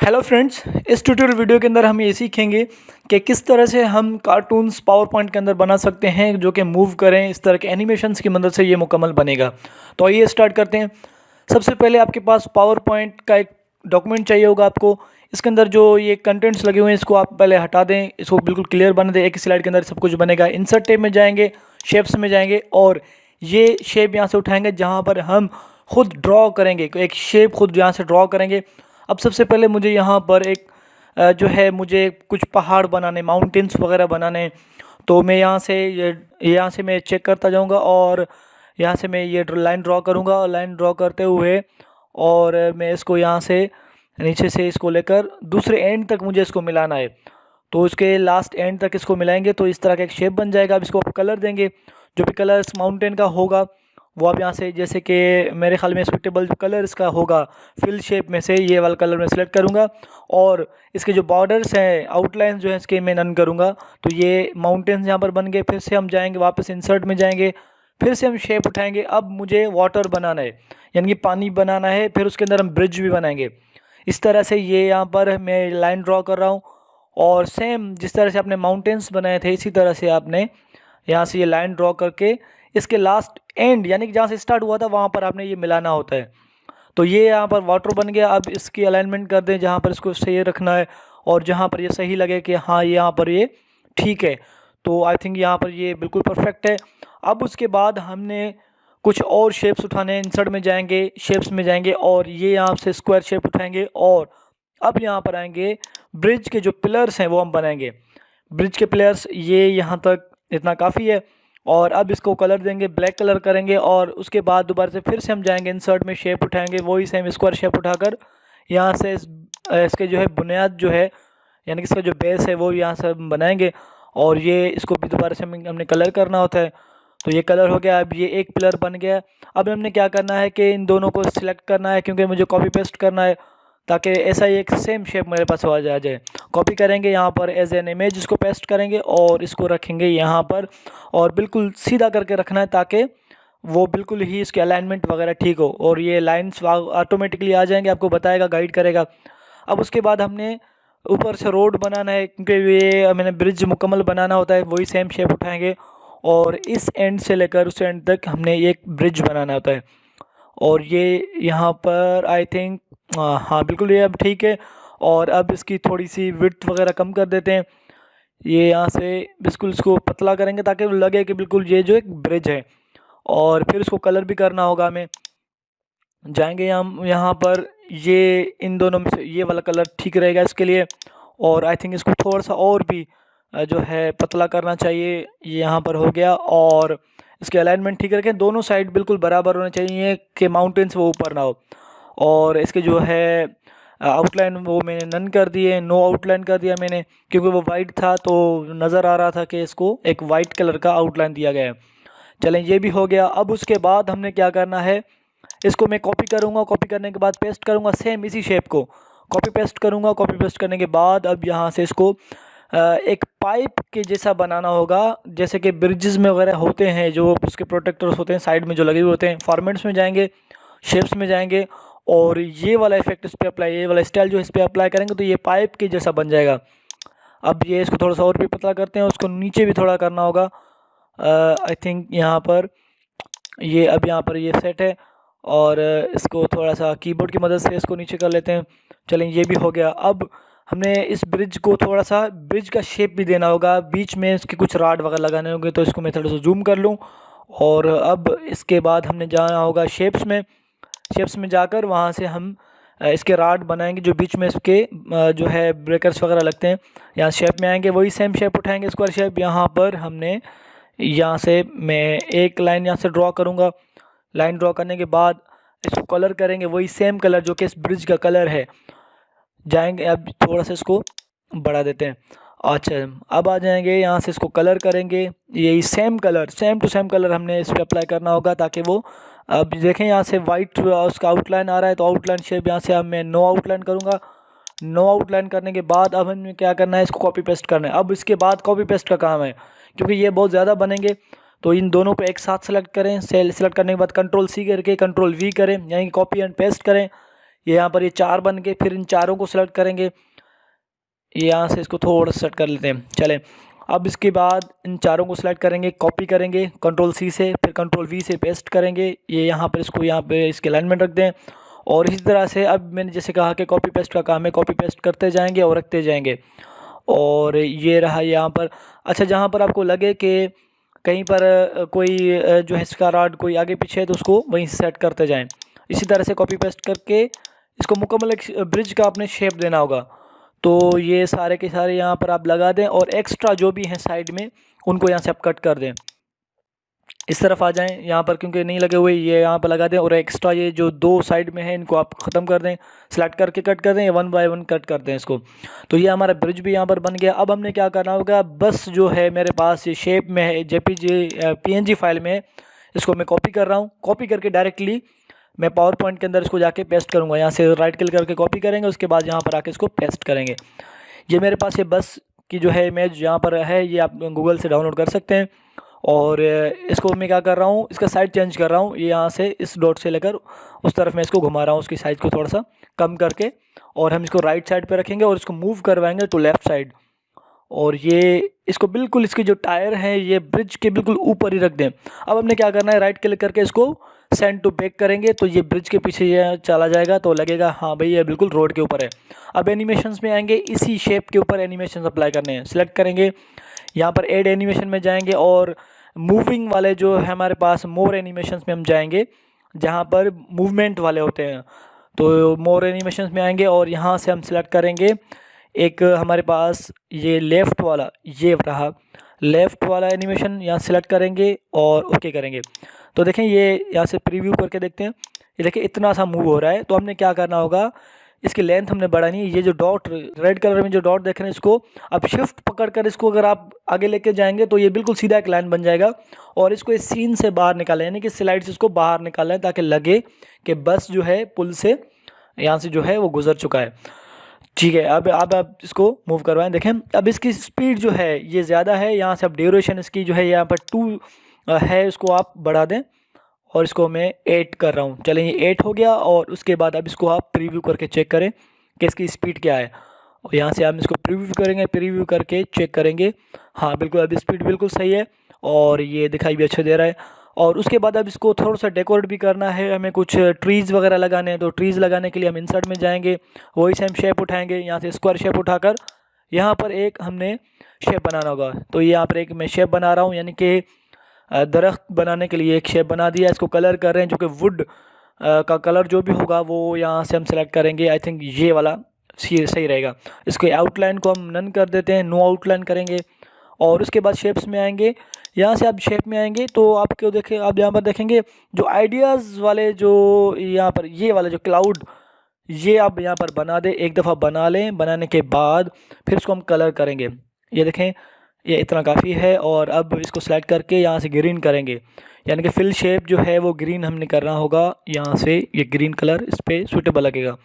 Hello friends, इस tutorial video के अंदर हम ये सीखेंगे कि किस तरह से हम कार्टून्स पावर पॉइंट के अंदर बना सकते हैं जो कि मूव करें। इस तरह के एनिमेशंस की मदद से ये मुकम्मल बनेगा। तो आइए स्टार्ट करते हैं। सबसे पहले आपके पास पावर पॉइंट का एक डॉक्यूमेंट चाहिए होगा आपको। इसके अंदर जो ये कंटेंट्स लगे हुए हैं इसको आप पहले हटा दें, इसको बिल्कुल क्लियर बना दें। एक स्लाइड के अंदर सब कुछ बनेगा। इंसर्ट टैब में जाएंगे, शेप्स में जाएंगे और ये शेप यहाँ से उठाएंगे जहाँ पर हम खुद ड्रॉ करेंगे। एक शेप खुद यहाँ से ड्रॉ करेंगे। अब सबसे पहले मुझे यहाँ पर एक जो है मुझे कुछ पहाड़ बनाने, माउंटेन्स वगैरह बनाने। तो मैं यहाँ से मैं चेक करता जाऊँगा और यहाँ से मैं ये लाइन ड्रॉ करूँगा। और लाइन ड्रॉ करते हुए और मैं इसको यहाँ से नीचे से इसको लेकर दूसरे एंड तक मुझे इसको मिलाना है। तो इसके लास्ट एंड तक इसको मिलाएंगे तो इस तरह का एक शेप बन जाएगा। अब इसको आप कलर देंगे, जो भी कलर इस माउंटेन का होगा वो आप यहाँ से, जैसे कि मेरे ख्याल में सूटेबल जो कलर इसका होगा फिल शेप में से ये वाला कलर मैं सेलेक्ट करूँगा। और इसके जो बॉर्डर्स हैं, आउटलाइंस जो है इसके मैं नन करूँगा। तो ये माउंटेन्स यहाँ पर बन गए। फिर से हम जाएंगे, वापस इंसर्ट में जाएंगे, फिर से हम शेप उठाएंगे। अब मुझे वाटर बनाना है, यानी कि पानी बनाना है। फिर उसके अंदर हम ब्रिज भी बनाएंगे। इस तरह से ये यहाँ पर मैं लाइन ड्रॉ कर रहा हूँ। और सेम जिस तरह से आपने माउंटेन्स बनाए थे इसी तरह से आपने यहाँ से ये लाइन ड्रॉ करके इसके लास्ट एंड, यानी कि जहाँ से स्टार्ट हुआ था वहाँ पर आपने ये मिलाना होता है। तो ये यहाँ पर वाटर बन गया। अब इसकी अलाइनमेंट कर दें जहाँ पर इसको सही रखना है और जहाँ पर ये सही लगे कि हाँ यहाँ पर ये ठीक है। तो आई थिंक यहाँ पर ये बिल्कुल परफेक्ट है। अब उसके बाद हमने कुछ और शेप्स उठाने हैं। इंसर्ट में जाएंगे, शेप्स में जाएंगे और ये यहाँ से स्क्वायर शेप उठाएंगे। और अब यहाँ पर आएंगे, ब्रिज के जो पिलर्स हैं वो हम बनाएंगे। ब्रिज के पिलर्स ये यहाँ तक इतना काफ़ी है। और अब इसको कलर देंगे, ब्लैक कलर करेंगे। और उसके बाद दोबारा से फिर से हम जाएंगे, इंसर्ट में शेप उठाएंगे, वही सेम स्क्वायर शेप उठाकर यहाँ से इसके जो है बुनियाद जो है, यानी कि इसका जो बेस है वो यहाँ से हम बनाएंगे। और ये इसको भी दोबारा से हमने कलर करना होता है। तो ये कलर हो गया। अब ये एक पिलर बन गया। अब हमने क्या करना है कि इन दोनों को सिलेक्ट करना है, क्योंकि मुझे कॉपी पेस्ट करना है ताकि ऐसा ही एक सेम शेप मेरे पास आ जाए। कॉपी करेंगे यहाँ पर एज एन इमेज, इसको पेस्ट करेंगे और इसको रखेंगे यहाँ पर। और बिल्कुल सीधा करके रखना है ताकि वो बिल्कुल ही इसके अलाइनमेंट वगैरह ठीक हो। और ये लाइंस ऑटोमेटिकली आ जाएंगे, आपको बताएगा, गाइड करेगा। अब उसके बाद हमने ऊपर से रोड बनाना है, क्योंकि ये मैंने ब्रिज मुकम्मल बनाना होता है। वही सेम शेप उठाएंगे और इस एंड से लेकर उस एंड तक हमने एक ब्रिज बनाना होता है। और ये यहाँ पर आई थिंक हाँ बिल्कुल ये अब ठीक है। और अब इसकी थोड़ी सी विड्थ वगैरह कम कर देते हैं। ये यहाँ से बिल्कुल इसको पतला करेंगे ताकि लगे कि बिल्कुल ये जो एक ब्रिज है। और फिर इसको कलर भी करना होगा हमें। जाएंगे हम यहाँ पर, ये इन दोनों में से ये वाला कलर ठीक रहेगा इसके लिए। और आई थिंक इसको थोड़ा सा और भी जो है पतला करना चाहिए। ये यहाँ पर हो गया। और इसके अलाइनमेंट ठीक रखें, दोनों साइड बिल्कुल बराबर होने चाहिए कि माउंटेन्स वो ऊपर ना हो। और इसके जो है आउटलाइन वो मैंने नन कर दिए, नो आउटलाइन कर दिया मैंने, क्योंकि वो वाइट था तो नज़र आ रहा था कि इसको एक वाइट कलर का आउटलाइन दिया गया है। चलें, ये भी हो गया। अब उसके बाद हमने क्या करना है, इसको मैं कॉपी करूँगा। कॉपी करने के बाद पेस्ट करूँगा, सेम इसी शेप को कॉपी पेस्ट करूँगा। कॉपी पेस्ट करने के बाद अब यहाँ से इसको एक पाइप के जैसा बनाना होगा, जैसे कि ब्रिजेस में वगैरह होते हैं, जो उसके प्रोटेक्टर्स होते हैं साइड में जो लगे हुए होते हैं। फॉर्मेट्स में जाएंगे, शेप्स में जाएंगे और ये वाला इफेक्ट इस पर अप्लाई, ये वाला स्टाइल जो इस पर अप्लाई करेंगे तो ये पाइप के जैसा बन जाएगा। अब ये इसको थोड़ा सा और भी पतला करते हैं, उसको नीचे भी थोड़ा करना होगा। आई थिंक यहाँ पर ये अब यहाँ पर ये सेट है। और इसको थोड़ा सा कीबोर्ड की मदद से इसको नीचे कर लेते हैं। चलें, ये भी हो गया। अब हमने इस ब्रिज को थोड़ा सा ब्रिज का शेप भी देना होगा, बीच में इसके कुछ राड वगैरह लगाने होंगे। तो इसको मैं थोड़ा सा जूम कर लूँ। और अब इसके बाद हमने जाना होगा शेप्स में। शेप्स में जाकर वहाँ से हम इसके राड बनाएंगे, जो बीच में इसके जो है ब्रेकर्स वगैरह लगते हैं। यहाँ शेप में आएंगे, वही सेम शेप उठाएंगे, स्क्वायर शेप। यहाँ पर हमने यहाँ से मैं एक लाइन यहाँ से ड्रॉ करूँगा। लाइन ड्रॉ करने के बाद इसको कलर करेंगे, वही सेम कलर जो कि इस ब्रिज का कलर है। जाएंगे, अब थोड़ा सा इसको बढ़ा देते हैं। अच्छा, अब आ जाएंगे यहाँ से, इसको कलर करेंगे। यही same colour, same to same colour हमने इस पर अप्लाई करना होगा ताकि वो, अब देखें यहाँ से वाइट उसका आउटलाइन आ रहा है। तो आउटलाइन शेप यहाँ से अब मैं नो आउटलाइन करूँगा। नो आउटलाइन करने के बाद अब हमें क्या करना है, इसको कॉपी पेस्ट करना है। अब इसके बाद कॉपी पेस्ट का काम है, क्योंकि ये बहुत ज़्यादा बनेंगे। तो इन दोनों पे एक साथ सेलेक्ट करें। सेलेक्ट करने के बाद कंट्रोल C करके कंट्रोल V करें, यानी कि कॉपी एंड पेस्ट करें। ये यहाँ पर ये 4 बन गए। फिर इन चारों को सिलेक्ट करेंगे, यहाँ से इसको थोड़ा सेट कर लेते हैं। चलें, अब इसके बाद इन चारों को सिलेक्ट करेंगे, कॉपी करेंगे कंट्रोल C से, फिर कंट्रोल V से पेस्ट करेंगे। ये यहाँ पर इसको यहाँ पे इसके अलाइनमेंट रख दें। और इसी तरह से अब मैंने जैसे कहा कि कॉपी पेस्ट का काम है, कॉपी पेस्ट करते जाएंगे और रखते जाएंगे। और ये रहा यहाँ पर। अच्छा, जहाँ पर आपको लगे कि कहीं पर कोई जो है इसका रॉड कोई आगे पीछे है तो उसको वहीं से सेट करते जाएं। इसी तरह से कॉपी पेस्ट करके इसको मुकम्मल एक ब्रिज का आपने शेप देना होगा। तो ये सारे के सारे यहाँ पर आप लगा दें और एक्स्ट्रा जो भी हैं साइड में उनको यहाँ से आप कट कर दें। इस तरफ आ जाएं यहाँ पर, क्योंकि नहीं लगे हुए, ये यहाँ पर लगा दें। और एक्स्ट्रा ये जो 2 साइड में है इनको आप ख़त्म कर दें, सेलेक्ट करके कट कर दें या 1 बाय 1 कट कर दें इसको। तो ये हमारा ब्रिज भी यहाँ पर बन गया। अब हमने क्या करना होगा, बस जो है मेरे पास ये शेप में है, JPG PNG फाइल में है, इसको मैं कॉपी कर रहा हूँ। कॉपी करके डायरेक्टली मैं पावर पॉइंट के अंदर इसको जाके पेस्ट करूँगा। यहाँ से राइट क्लिक करके कॉपी करेंगे, उसके बाद यहाँ पर आके इसको पेस्ट करेंगे। ये मेरे पास ये बस की जो है इमेज यहाँ पर है, ये आप गूगल से डाउनलोड कर सकते हैं। और इसको मैं क्या कर रहा हूँ, इसका साइड चेंज कर रहा हूँ। ये यहाँ से इस डॉट से लेकर उस तरफ मैं इसको घुमा रहा हूँ, उसकी साइज़ को थोड़ा सा कम करके। और हम इसको राइट साइड पे रखेंगे और इसको मूव करवाएंगे टू लेफ़्ट साइड। और ये इसको बिल्कुल इसके जो टायर हैं ये ब्रिज के बिल्कुल ऊपर ही रख दें। अब हमने क्या करना है, राइट क्लिक करके इसको सेंड टू बैक करेंगे तो ये ब्रिज के पीछे ये चला जाएगा, तो लगेगा हाँ भाई ये बिल्कुल रोड के ऊपर है। अब एनिमेशंस में आएंगे, इसी शेप के ऊपर एनिमेशन अप्लाई करने हैं। सिलेक्ट करेंगे, यहाँ पर ऐड एनिमेशन में जाएंगे और मूविंग वाले जो है हमारे पास मोर एनिमेशंस में हम जाएंगे, जहाँ पर मूवमेंट वाले होते हैं। तो मोर एनिमेशंस में आएंगे और यहाँ से हम सिलेक्ट करेंगे एक हमारे पास ये लेफ़्ट वाला, ये रहा लेफ़्ट वाला एनिमेशन, यहाँ सेलेक्ट करेंगे और ओके करेंगे। तो देखें ये यहाँ से प्रीव्यू करके देखते हैं, ये देखिए इतना सा मूव हो रहा है। तो हमने क्या करना होगा, इसकी लेंथ हमने बढ़ानी है। ये जो डॉट रेड कलर में जो डॉट देख रहे हैं, इसको अब शिफ्ट पकड़ कर इसको अगर आप आगे लेके जाएंगे तो ये बिल्कुल सीधा एक लाइन बन जाएगा। और इसको इस सीन से बाहर निकालें, यानी कि स्लाइड से इसको बाहर निकालें ताकि लगे कि बस जो है पुल से यहाँ से जो है वो गुजर चुका है। ठीक है, अब आप इसको मूव करवाएं। देखें अब इसकी स्पीड जो है ये ज़्यादा है, यहाँ से अब ड्यूरेशन इसकी जो है यहाँ पर 2 है, इसको आप बढ़ा दें। और इसको मैं 8 कर रहा हूँ। चलें ये 8 हो गया। और उसके बाद अब इसको आप प्रीव्यू करके चेक करें कि इसकी स्पीड क्या है। और यहाँ से हम इसको प्रीव्यू करेंगे, प्रीव्यू करके चेक करेंगे, हाँ बिल्कुल अब स्पीड बिल्कुल सही है और ये दिखाई भी अच्छा दे रहा है। और उसके बाद अब इसको थोड़ा सा डेकोरेट भी करना है, हमें कुछ ट्रीज़ वगैरह लगाने हैं। तो ट्रीज़ लगाने के लिए हम इंसर्ट में जाएंगे, वही सेम शेप उठाएंगे, यहाँ से स्क्वायर शेप उठाकर यहाँ पर एक हमने शेप बनाना होगा। तो यहाँ पर एक मैं शेप बना रहा हूँ, यानी कि दरख्त बनाने के लिए एक शेप बना दिया। इसको कलर कर रहे हैं, जो कि वुड का कलर जो भी होगा वो यहाँ से हम सेलेक्ट करेंगे। आई थिंक ये वाला सही रहेगा। इसके आउटलाइन को हम नन कर देते हैं, नो आउटलाइन करेंगे। और उसके बाद शेप्स में आएंगे, यहाँ से आप शेप में आएंगे तो आपको देखें, आप यहाँ पर देखेंगे जो आइडियाज़ वाले जो यहाँ पर ये वाला जो क्लाउड, ये आप यहाँ पर बना दें, एक दफ़ा बना लें। बनाने के बाद फिर इसको हम कलर करेंगे। ये देखें ये इतना काफ़ी है। और अब इसको सेलेक्ट करके यहाँ से ग्रीन करेंगे, यानी कि फिल शेप जो है वो ग्रीन हमने करना होगा। यहाँ से ये ग्रीन कलर इस पर सूटेबल लगेगा,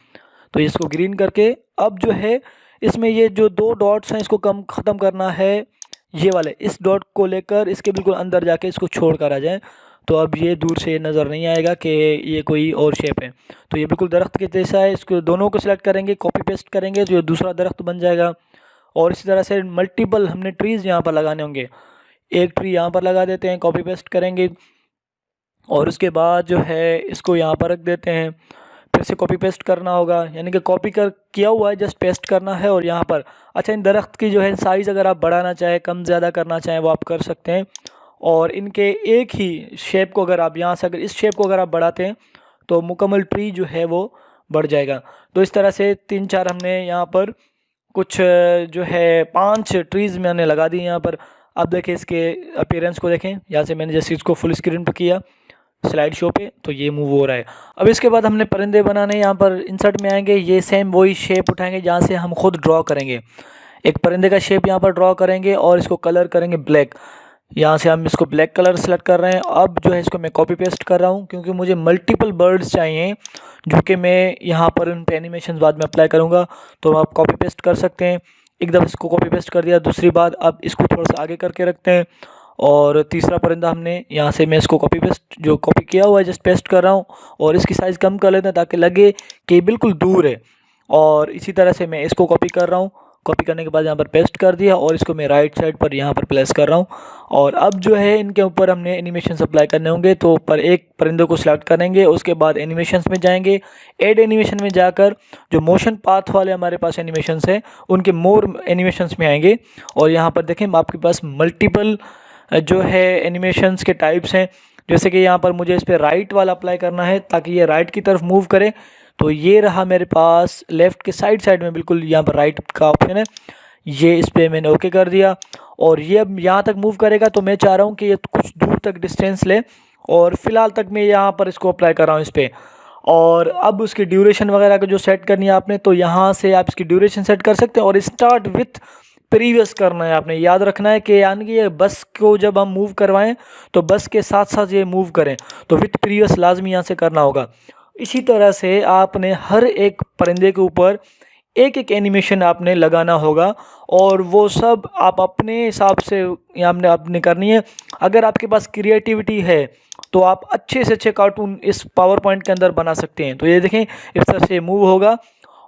तो इसको ग्रीन करके अब जो है इसमें ये जो 2 डॉट्स हैं इसको ख़त्म करना है। ये वाले इस डॉट को लेकर इसके बिल्कुल अंदर जाके इसको छोड़ कर आ जाए, तो अब ये दूर से नज़र नहीं आएगा कि ये कोई और शेप है। तो ये बिल्कुल दरख्त के जैसा है। इसको दोनों को सिलेक्ट करेंगे, कॉपी पेस्ट करेंगे तो ये दूसरा दरख्त बन जाएगा। और इसी तरह से मल्टीपल हमने ट्रीज़ यहाँ पर लगाने होंगे। एक ट्री यहाँ पर लगा देते हैं, कॉपी पेस्ट करेंगे और उसके बाद जो है इसको यहाँ पर रख देते हैं। फिर से कॉपी पेस्ट करना होगा, यानी कि कॉपी कर किया हुआ है, जस्ट पेस्ट करना है। और यहाँ पर अच्छा इन दरख्त की जो है साइज़ अगर आप बढ़ाना चाहें, कम ज़्यादा करना चाहें, वो आप कर सकते हैं। और इनके एक ही शेप को अगर आप यहाँ से अगर इस शेप को अगर आप बढ़ाते हैं तो मुकम्मल ट्री जो है वो बढ़ जाएगा। तो इस तरह से 3-4 हमने यहाँ पर कुछ जो है 5 ट्रीज़ मैंने लगा दी यहाँ पर। अब देखें इसके अपीयरेंस को देखें, यहाँ से मैंने जैसे इसको फुल स्क्रीन पर किया स्लाइड शो पे तो ये मूव हो रहा है। अब इसके बाद हमने परिंदे बनाने, यहाँ पर इंसर्ट में आएंगे, ये सेम वही शेप उठाएंगे जहाँ से हम खुद ड्रॉ करेंगे। एक परिंदे का शेप यहाँ पर ड्रॉ करेंगे और इसको कलर करेंगे ब्लैक। यहाँ से हम इसको ब्लैक कलर सेलेक्ट कर रहे हैं। अब जो है इसको मैं कॉपी पेस्ट कर रहा हूँ, क्योंकि मुझे मल्टीपल बर्ड्स चाहिए जो कि मैं यहाँ पर उन पे एनिमेशन बाद में अप्लाई करूँगा। तो आप कॉपी पेस्ट कर सकते हैं। एक दफ़ा इसको कॉपी पेस्ट कर दिया, दूसरी बात अब इसको थोड़ा सा आगे करके रखते हैं और तीसरा परिंदा हमने यहाँ से, मैं इसको कॉपी किया हुआ है जस्ट पेस्ट कर रहा हूँ, और इसकी साइज़ कम कर लेते हैं ताकि लगे कि बिल्कुल दूर है। और इसी तरह से मैं इसको कॉपी कर रहा हूँ, कॉपी करने के बाद यहाँ पर पेस्ट कर दिया, और इसको मैं राइट साइड पर यहाँ पर प्लेस कर रहा हूँ। और अब जो है इनके ऊपर हमने एनिमेशन अप्लाई करने होंगे, तो ऊपर एक परिंदे को सिलेक्ट करेंगे, उसके बाद एनिमेशंस में जाएंगे, ऐड एनिमेशन में जाकर जो मोशन पाथ वाले हमारे पास एनिमेशंस हैं उनके मोर एनिमेशंस में आएंगे। और यहाँ पर देखें आपके पास मल्टीपल जो है एनिमेशंस के टाइप्स हैं। जैसे कि यहाँ पर मुझे इस पर राइट वाला अप्लाई करना है ताकि ये राइट की तरफ मूव करे, तो ये रहा मेरे पास लेफ़्ट के साइड में, बिल्कुल यहाँ पर राइट का ऑप्शन है, ये इस पर मैंने ओके कर दिया। और ये अब यहाँ तक मूव करेगा, तो मैं चाह रहा हूँ कि ये कुछ दूर तक डिस्टेंस ले, और फ़िलहाल तक मैं यहाँ पर इसको अप्लाई कर रहा हूँ इस पर। और अब उसकी ड्यूरेशन वगैरह का जो सेट करनी है आपने, तो यहाँ से आप इसकी ड्यूरेशन सेट कर सकते हैं, और स्टार्ट विथ प्रीवियस करना है। आपने याद रखना है कि यानी कि ये बस को जब हम मूव करवाएं तो बस के साथ साथ ये मूव करें, तो विथ प्रीवियस लाजमी यहाँ से करना होगा। इसी तरह से आपने हर एक परिंदे के ऊपर एक एक एनिमेशन आपने लगाना होगा, और वो सब आप अपने हिसाब से आपने करनी है। अगर आपके पास क्रिएटिविटी है तो आप अच्छे से अच्छे कार्टून इस पावर पॉइंट के अंदर बना सकते हैं। तो ये देखें इस तरह से मूव होगा,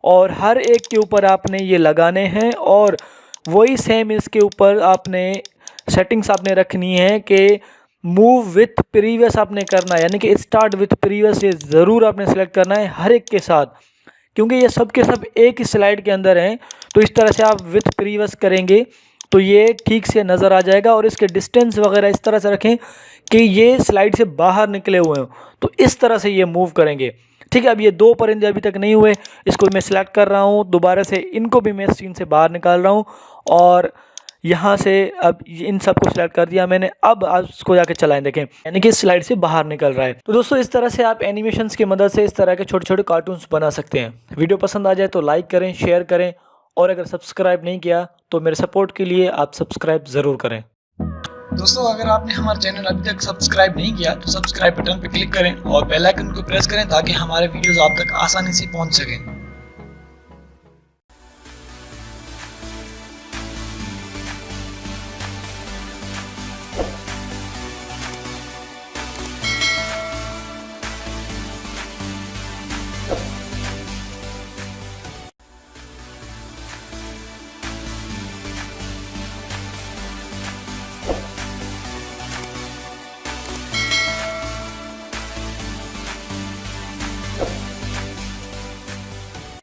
और हर एक के ऊपर आपने ये लगाने हैं, और वही सेम इसके ऊपर आपने सेटिंग्स आपने रखनी है कि मूव विथ प्रीवियस आपने करना है, यानी कि स्टार्ट विथ प्रीवियस ये ज़रूर आपने सेलेक्ट करना है हर एक के साथ, क्योंकि ये सब के सब एक ही स्लाइड के अंदर हैं। तो इस तरह से आप विथ प्रीवियस करेंगे तो ये ठीक से नज़र आ जाएगा। और इसके डिस्टेंस वगैरह इस तरह से रखें कि ये स्लाइड से बाहर निकले हुए हों, तो इस तरह से ये मूव करेंगे। ठीक है, अब ये दो परिंदे अभी तक नहीं हुए, इसको मैं सिलेक्ट कर रहा हूँ दोबारा से, इनको भी मैं सीन से बाहर निकाल रहा हूँ, और यहाँ से अब इन सबको सिलेक्ट कर दिया मैंने। अब आप इसको जाके चलाएं, देखें यानी कि स्लाइड से बाहर निकल रहा है। तो दोस्तों इस तरह से आप एनिमेशंस की मदद से इस तरह के छोटे छोटे कार्टून्स बना सकते हैं। वीडियो पसंद आ जाए तो लाइक करें, शेयर करें, और अगर सब्सक्राइब नहीं किया तो मेरे सपोर्ट के लिए आप सब्सक्राइब ज़रूर करें। दोस्तों अगर आपने हमारा चैनल अभी तक सब्सक्राइब नहीं किया तो सब्सक्राइब बटन पर क्लिक करें और बेल आइकन को प्रेस करें ताकि हमारे वीडियोस आप तक आसानी से पहुंच सकें।